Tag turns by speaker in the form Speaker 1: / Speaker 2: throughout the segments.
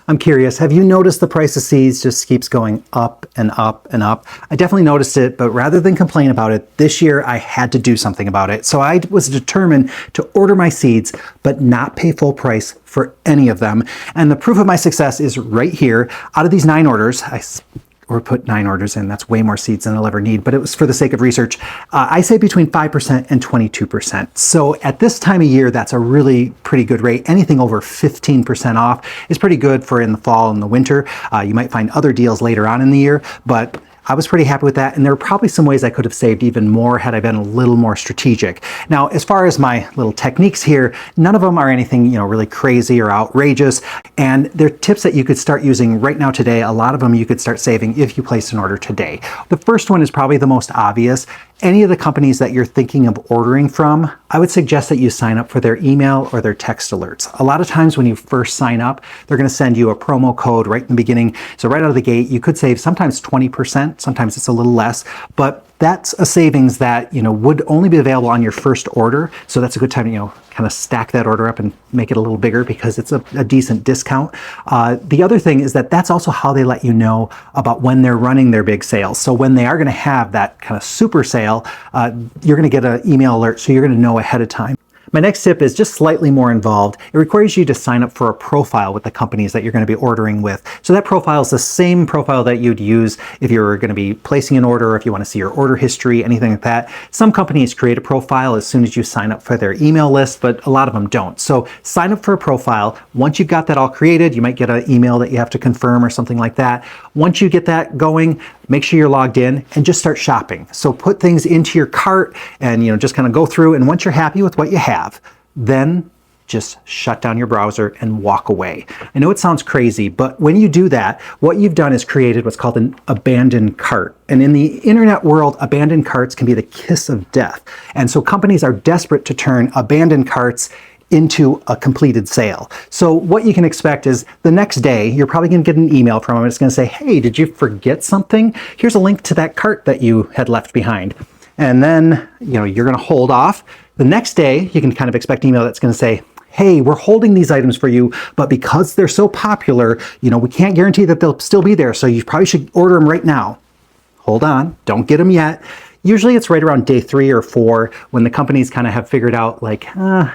Speaker 1: I'm curious, have you noticed the price of seeds just keeps going up and up and up? I definitely noticed it, but rather than complain about it, this year I had to do something about it. So I was determined to order my seeds, but not pay full price for any of them. And the proof of my success is right here. Out of these 9 orders, or put 9 orders in, that's way more seeds than I'll ever need, but it was for the sake of research. I say between 5% and 22%. So at this time of year, that's a really pretty good rate. Anything over 15% off is pretty good for in the fall and the winter. You might find other deals later on in the year, but I was pretty happy with that, and there were probably some ways I could have saved even more had I been a little more strategic. Now, as far as my little techniques here, none of them are anything, really crazy or outrageous, and they're tips that you could start using right now today. A lot of them you could start saving if you place an order today. The first one is probably the most obvious. Any of the companies that you're thinking of ordering from, I would suggest that you sign up for their email or their text alerts. A lot of times when you first sign up, they're going to send you a promo code right in the beginning. So right out of the gate, you could save sometimes 20%, sometimes it's a little less, but that's a savings that, would only be available on your first order. So that's a good time to, kind of stack that order up and make it a little bigger because it's a decent discount. The other thing is that that's also how they let you know about when they're running their big sales. So when they are going to have that kind of super sale, you're going to get an email alert, so you're going to know ahead of time. My next tip is just slightly more involved. It requires you to sign up for a profile with the companies that you're going to be ordering with. So that profile is the same profile that you'd use if you're going to be placing an order, or if you want to see your order history, anything like that. Some companies create a profile as soon as you sign up for their email list, but a lot of them don't. So sign up for a profile. Once you've got that all created, you might get an email that you have to confirm or something like that. Once you get that going, make sure you're logged in and just start shopping. So put things into your cart and just kind of go through, and once you're happy with what you have, then just shut down your browser and walk away. I know it sounds crazy, but when you do that, what you've done is created what's called an abandoned cart. And in the internet world, abandoned carts can be the kiss of death. And so companies are desperate to turn abandoned carts into a completed sale. So what you can expect is the next day, you're probably going to get an email from them. It's going to say, hey, did you forget something? Here's a link to that cart that you had left behind. And then, you're going to hold off. The next day, you can kind of expect an email that's going to say, hey, we're holding these items for you, but because they're so popular, we can't guarantee that they'll still be there. So you probably should order them right now. Hold on, don't get them yet. Usually it's right around day 3 or 4 when the companies kind of have figured out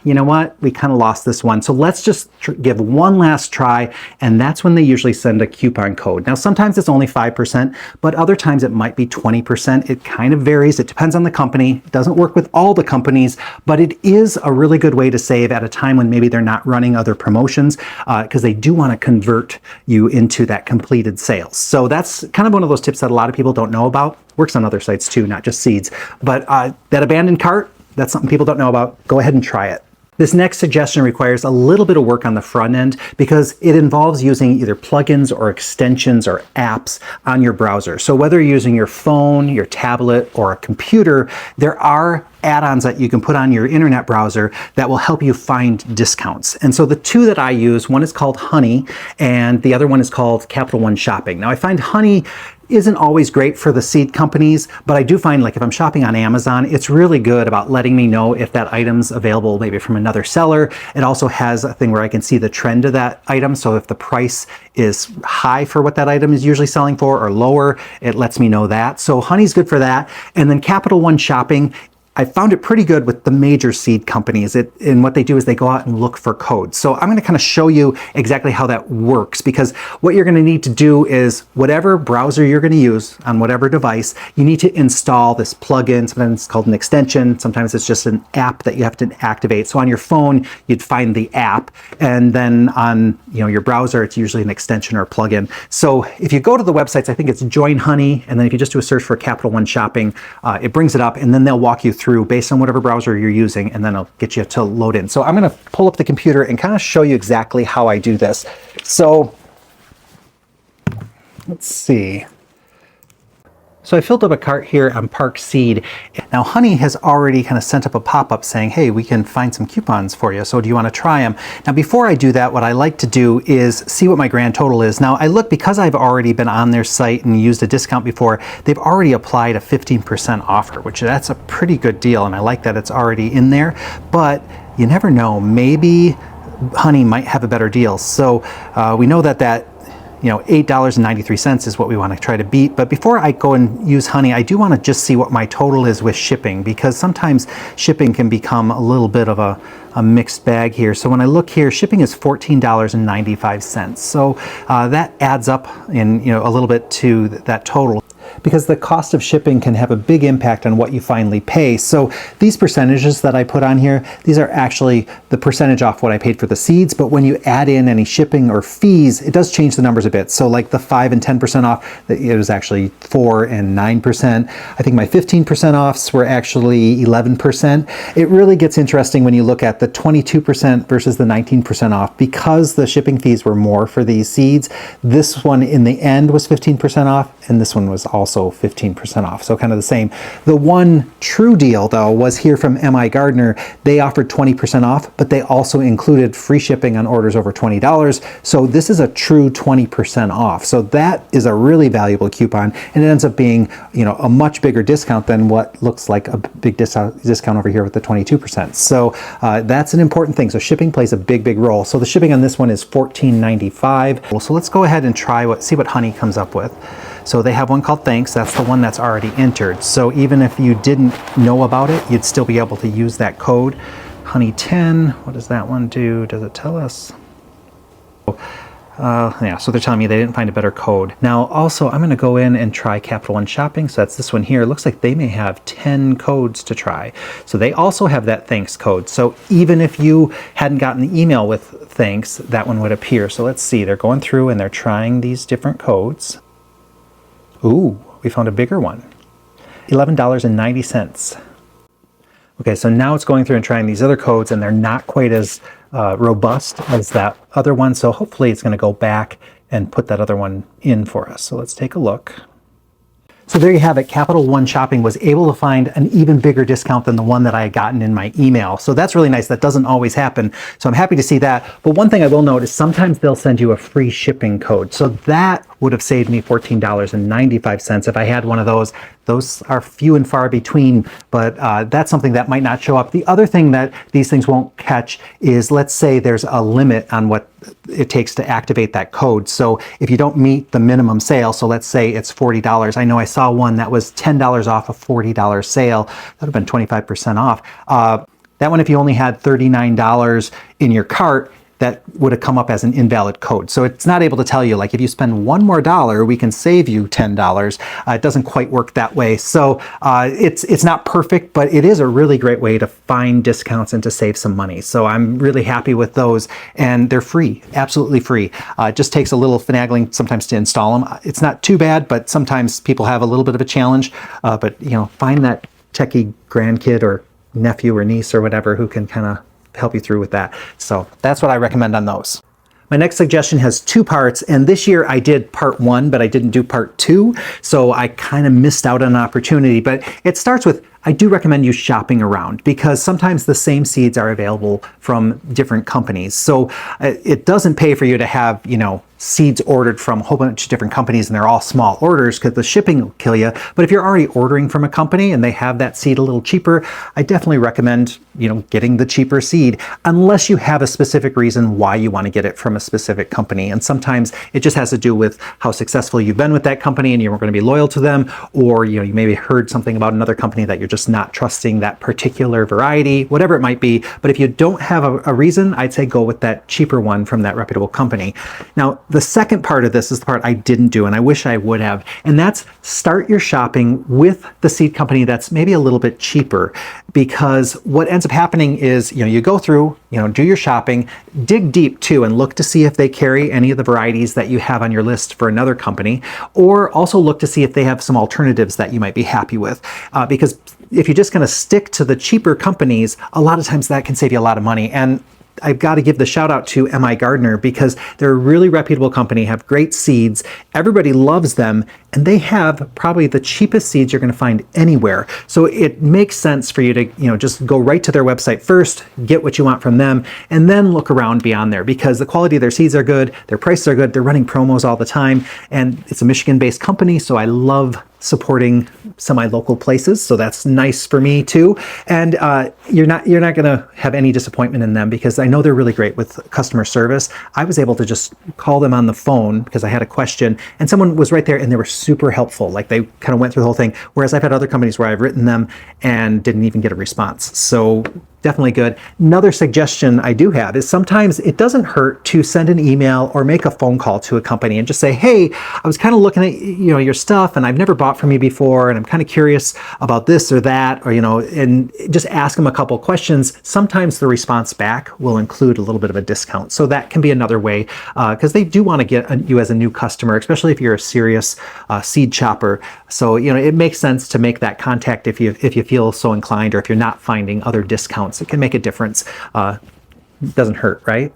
Speaker 1: you know what, we kind of lost this one. So let's just give one last try. And that's when they usually send a coupon code. Now, sometimes it's only 5%, but other times it might be 20%. It kind of varies. It depends on the company. It doesn't work with all the companies, but it is a really good way to save at a time when maybe they're not running other promotions, because they do want to convert you into that completed sales. So that's kind of one of those tips that a lot of people don't know about. Works on other sites too, not just seeds. But that abandoned cart, that's something people don't know about. Go ahead and try it. This next suggestion requires a little bit of work on the front end because it involves using either plugins or extensions or apps on your browser. So whether you're using your phone, your tablet, or a computer, there are add-ons that you can put on your internet browser that will help you find discounts. And so the 2 that I use, one is called Honey and the other one is called Capital One Shopping. Now I find Honey isn't always great for the seed companies, but I do find if I'm shopping on Amazon, it's really good about letting me know if that item's available maybe from another seller. It also has a thing where I can see the trend of that item. So if the price is high for what that item is usually selling for or lower, it lets me know that. So Honey's good for that. And then Capital One Shopping, I found it pretty good with the major seed companies. And what they do is they go out and look for codes. So I'm going to kind of show you exactly how that works, because what you're going to need to do is whatever browser you're going to use on whatever device, you need to install this plugin. Sometimes it's called an extension. Sometimes it's just an app that you have to activate. So on your phone, you'd find the app, and then on your browser, it's usually an extension or a plugin. So if you go to the websites, I think it's Join Honey, and then if you just do a search for Capital One Shopping, it brings it up, and then they'll walk you through based on whatever browser you're using, and then I'll get you to load in. So I'm going to pull up the computer and kind of show you exactly how I do this. So let's see. So I filled up a cart here on Park Seed. Now Honey has already kind of sent up a pop-up saying, hey, we can find some coupons for you. So do you want to try them? Now before I do that, what I like to do is see what my grand total is. Now I look, because I've already been on their site and used a discount before, they've already applied a 15% offer, which that's a pretty good deal. And I like that it's already in there, but you never know, maybe honey might have a better deal. So we know that $8.93 is what we want to try to beat. But before I go and use honey, I do want to just see what my total is with shipping, because sometimes shipping can become a little bit of a mixed bag here. So when I look here, shipping is $14.95. So that adds up in a little bit to that total, because the cost of shipping can have a big impact on what you finally pay. So these percentages that I put on here, these are actually the percentage off what I paid for the seeds, but when you add in any shipping or fees, it does change the numbers a bit. So like the 5 and 10% off, it was actually 4 and 9%. I think my 15% offs were actually 11%. It really gets interesting when you look at the 22% versus the 19% off, because the shipping fees were more for these seeds. This one in the end was 15% off, and this one was also 15% off. So kind of the same. The one true deal though was here from MIgardener. They offered 20% off, but they also included free shipping on orders over $20. So this is a true 20% off. So that is a really valuable coupon, and it ends up being, a much bigger discount than what looks like a big discount over here with the 22%. So that's an important thing. So shipping plays a big role. So the shipping on this one is $14.95. So let's go ahead and see what honey comes up with. So they have one called Thanks. That's the one that's already entered. So even if you didn't know about it, you'd still be able to use that code. Honey 10, what does that one do? Does it tell us? Yeah, so they're telling me they didn't find a better code. Now also, I'm gonna go in and try Capital One Shopping. So that's this one here. It looks like they may have 10 codes to try. So they also have that Thanks code. So even if you hadn't gotten the email with Thanks, that one would appear. So let's see, they're going through and they're trying these different codes. Ooh, we found a bigger one, $11.90. Okay, so now it's going through and trying these other codes, and they're not quite as robust as that other one. So hopefully it's going to go back and put that other one in for us. So let's take a look. So there you have it. Capital One Shopping was able to find an even bigger discount than the one that I had gotten in my email. So that's really nice. That doesn't always happen. So I'm happy to see that. But one thing I will note is sometimes they'll send you a free shipping code. So that would have saved me $14.95 if I had one of those. Those are few and far between, but that's something that might not show up. The other thing that these things won't catch is, let's say there's a limit on what it takes to activate that code. So if you don't meet the minimum sale, so let's say it's $40. I know I saw one that was $10 off a $40 sale. That would have been 25% off. That one, if you only had $39 in your cart, that would have come up as an invalid code. So it's not able to tell you, like, if you spend $1 more, we can save you $10. It doesn't quite work that way. So it's not perfect, but it is a really great way to find discounts and to save some money. So I'm really happy with those, and they're free, absolutely free. It just takes a little finagling sometimes to install them. It's not too bad, but sometimes people have a little bit of a challenge. But find that techie grandkid or nephew or niece or whatever who can kind of help you through with that. So that's what I recommend on those. My next suggestion has 2 parts, and this year I did part 1, but I didn't do part 2, so I kind of missed out on an opportunity. But it starts with, I do recommend you shopping around, because sometimes the same seeds are available from different companies. So it doesn't pay for you to have, seeds ordered from a whole bunch of different companies and they're all small orders, because the shipping will kill you. But if you're already ordering from a company and they have that seed a little cheaper, I definitely recommend, getting the cheaper seed, unless you have a specific reason why you want to get it from a specific company. And sometimes it just has to do with how successful you've been with that company and you're going to be loyal to them, or you maybe heard something about another company that you're just not trusting that particular variety, whatever it might be. But if you don't have a reason, I'd say go with that cheaper one from that reputable company. Now, the second part of this is the part I didn't do, and I wish I would have, and that's start your shopping with the seed company that's maybe a little bit cheaper, because what ends up happening is, you go through, do your shopping, dig deep too, and look to see if they carry any of the varieties that you have on your list for another company, or also look to see if they have some alternatives that you might be happy with, because if you're just going to stick to the cheaper companies, a lot of times that can save you a lot of money. And I've got to give the shout out to MIgardener, because they're a really reputable company, have great seeds, everybody loves them, and they have probably the cheapest seeds you're going to find anywhere. So it makes sense for you to, just go right to their website first, get what you want from them, and then look around beyond there, because the quality of their seeds are good, their prices are good, they're running promos all the time, and it's a Michigan-based company, so I love supporting semi-local places, so that's nice for me too. And you're not going to have any disappointment in them, because I know they're really great with customer service. I was able to just call them on the phone because I had a question, and someone was right there, and they were super helpful. Like, they kind of went through the whole thing. Whereas I've had other companies where I've written them and didn't even get a response. So definitely good. Another suggestion I do have is sometimes it doesn't hurt to send an email or make a phone call to a company and just say, hey, I was kind of looking at your stuff, and I've never bought from you before, and I'm kind of curious about this or that, or and just ask them a couple questions. Sometimes the response back will include a little bit of a discount. So that can be another way, because they do want to get you as a new customer, especially if you're a serious seed shopper. So it makes sense to make that contact if you feel so inclined, or if you're not finding other discounts. It can make a difference. Doesn't hurt, right?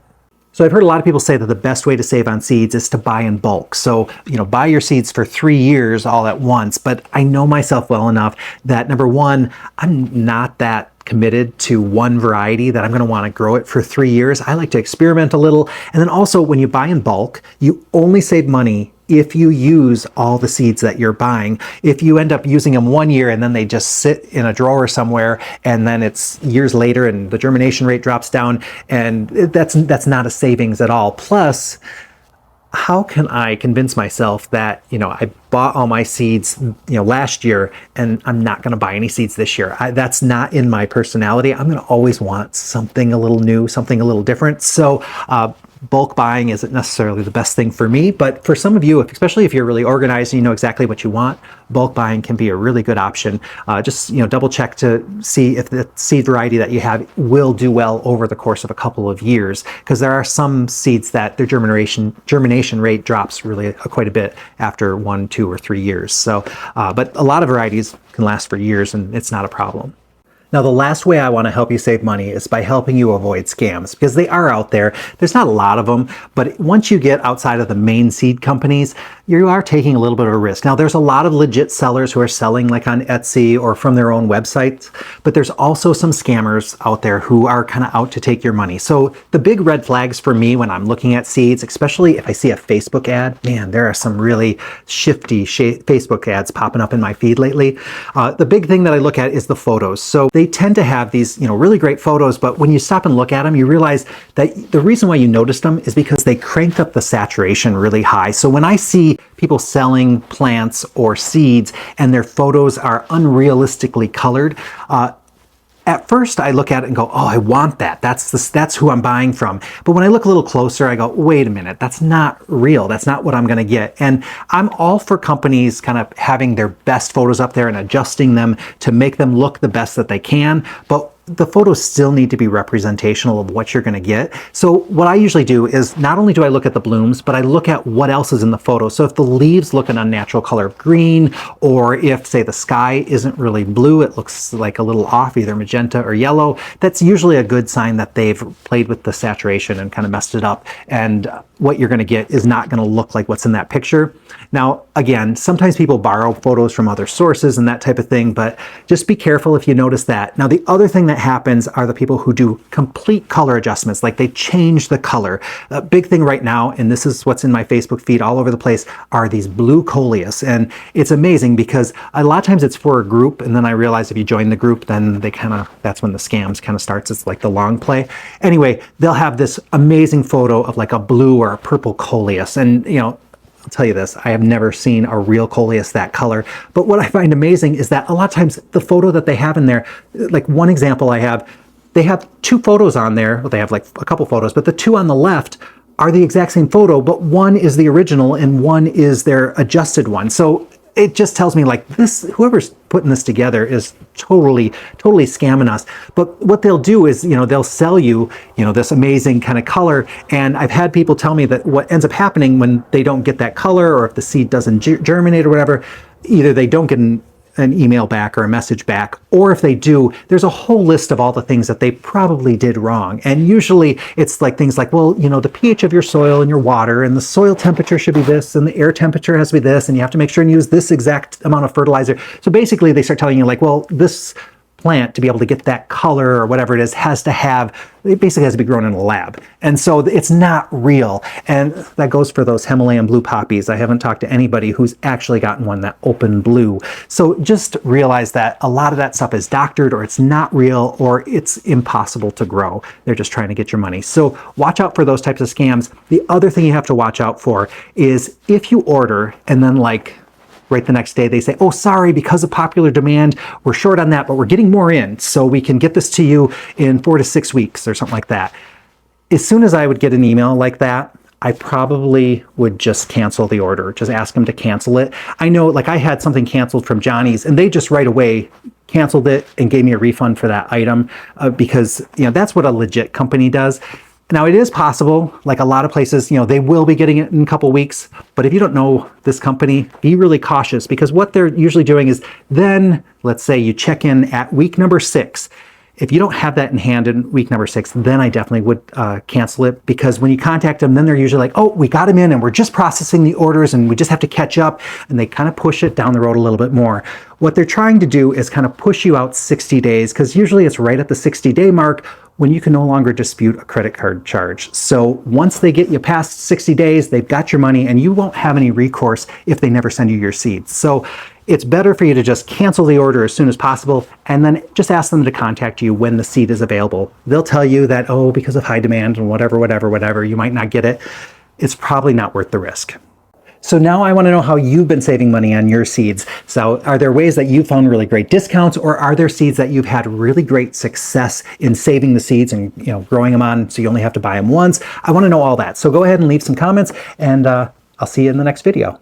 Speaker 1: So I've heard a lot of people say that the best way to save on seeds is to buy in bulk. So, buy your seeds for 3 years all at once. But I know myself well enough that, number one, I'm not that committed to one variety that I'm going to want to grow it for 3 years. I like to experiment a little. And then also, when you buy in bulk, you only save money if you use all the seeds that you're buying. If you end up using them 1 year and then they just sit in a drawer somewhere, and then it's years later and the germination rate drops down, and that's not a savings at all. Plus, how can I convince myself that, I bought all my seeds, last year, and I'm not going to buy any seeds this year? That's not in my personality. I'm going to always want something a little new, something a little different. So, bulk buying isn't necessarily the best thing for me, but for some of you, especially if you're really organized and you know exactly what you want, bulk buying can be a really good option. Just double check to see if the seed variety that you have will do well over the course of a couple of years, because there are some seeds that their germination rate drops really quite a bit after 1, 2, or 3 years. So, but a lot of varieties can last for years, and it's not a problem. Now, the last way I want to help you save money is by helping you avoid scams, because they are out there. There's not a lot of them, but once you get outside of the main seed companies, you are taking a little bit of a risk. Now, there's a lot of legit sellers who are selling like on Etsy or from their own websites, but there's also some scammers out there who are kind of out to take your money. So the big red flags for me when I'm looking at seeds, especially if I see a Facebook ad, man, there are some really shifty Facebook ads popping up in my feed lately. The big thing that I look at is the photos. So they tend to have these, really great photos, but when you stop and look at them, you realize that the reason why you noticed them is because they cranked up the saturation really high. So when I see people selling plants or seeds and their photos are unrealistically colored, at first I look at it and go, oh, I want that. That's who I'm buying from. But when I look a little closer, I go, wait a minute, that's not real. That's not what I'm going to get. And I'm all for companies kind of having their best photos up there and adjusting them to make them look the best that they can. But the photos still need to be representational of what you're going to get. So what I usually do is not only do I look at the blooms, but I look at what else is in the photo. So if the leaves look an unnatural color of green, or if, say, the sky isn't really blue, it looks like a little off, either magenta or yellow, that's usually a good sign that they've played with the saturation and kind of messed it up. And what you're going to get is not going to look like what's in that picture. Now, again, sometimes people borrow photos from other sources and that type of thing, but just be careful if you notice that. Now, the other thing that happens are the people who do complete color adjustments, like they change the color. A big thing right now, and this is what's in my Facebook feed all over the place, are these blue coleus. And it's amazing because a lot of times it's for a group, and then I realize if you join the group, then that's when the scams kind of starts. It's like the long play. Anyway, they'll have this amazing photo of like a blue or a purple coleus. And, I'll tell you this, I have never seen a real coleus that color. But what I find amazing is that a lot of times the photo that they have in there, like one example I have, they have 2 photos on there. Well, they have like a couple photos, but the 2 on the left are the exact same photo, but one is the original and one is their adjusted one. So it just tells me like whoever's putting this together is totally scamming us. But what they'll do is, they'll sell you, this amazing kind of color. And I've had people tell me that what ends up happening when they don't get that color, or if the seed doesn't germinate or whatever, either they don't get an email back or a message back, or if they do, there's a whole list of all the things that they probably did wrong. And usually it's like things like, well, the pH of your soil and your water, and the soil temperature should be this, and the air temperature has to be this, and you have to make sure and use this exact amount of fertilizer. So basically they start telling you like, well, this plant to be able to get that color or whatever it is it basically has to be grown in a lab. And so it's not real. And that goes for those Himalayan blue poppies. I haven't talked to anybody who's actually gotten one that open blue. So just realize that a lot of that stuff is doctored, or it's not real, or it's impossible to grow. They're just trying to get your money. So watch out for those types of scams. The other thing you have to watch out for is if you order and then right the next day they say, oh, sorry, because of popular demand, we're short on that, but we're getting more in, so we can get this to you in 4 to 6 weeks or something like that. As soon as I would get an email like that, I probably would just cancel the order, just ask them to cancel it. I know, I had something canceled from Johnny's, and they just right away canceled it and gave me a refund for that item because, that's what a legit company does. Now, it is possible, like a lot of places, they will be getting it in a couple weeks. But if you don't know this company, be really cautious, because what they're usually doing is then, let's say you check in at week number 6. If you don't have that in hand in week number 6, then I definitely would cancel it, because when you contact them, then they're usually like, oh, we got them in and we're just processing the orders and we just have to catch up. And they kind of push it down the road a little bit more. What they're trying to do is kind of push you out 60 days, because usually it's right at the 60-day mark when you can no longer dispute a credit card charge. So once they get you past 60 days, they've got your money and you won't have any recourse if they never send you your seeds. So it's better for you to just cancel the order as soon as possible and then just ask them to contact you when the seed is available. They'll tell you that, oh, because of high demand and whatever, you might not get it. It's probably not worth the risk. So now I want to know how you've been saving money on your seeds. So are there ways that you found really great discounts, or are there seeds that you've had really great success in saving the seeds and growing them on so you only have to buy them once? I want to know all that. So go ahead and leave some comments, and I'll see you in the next video.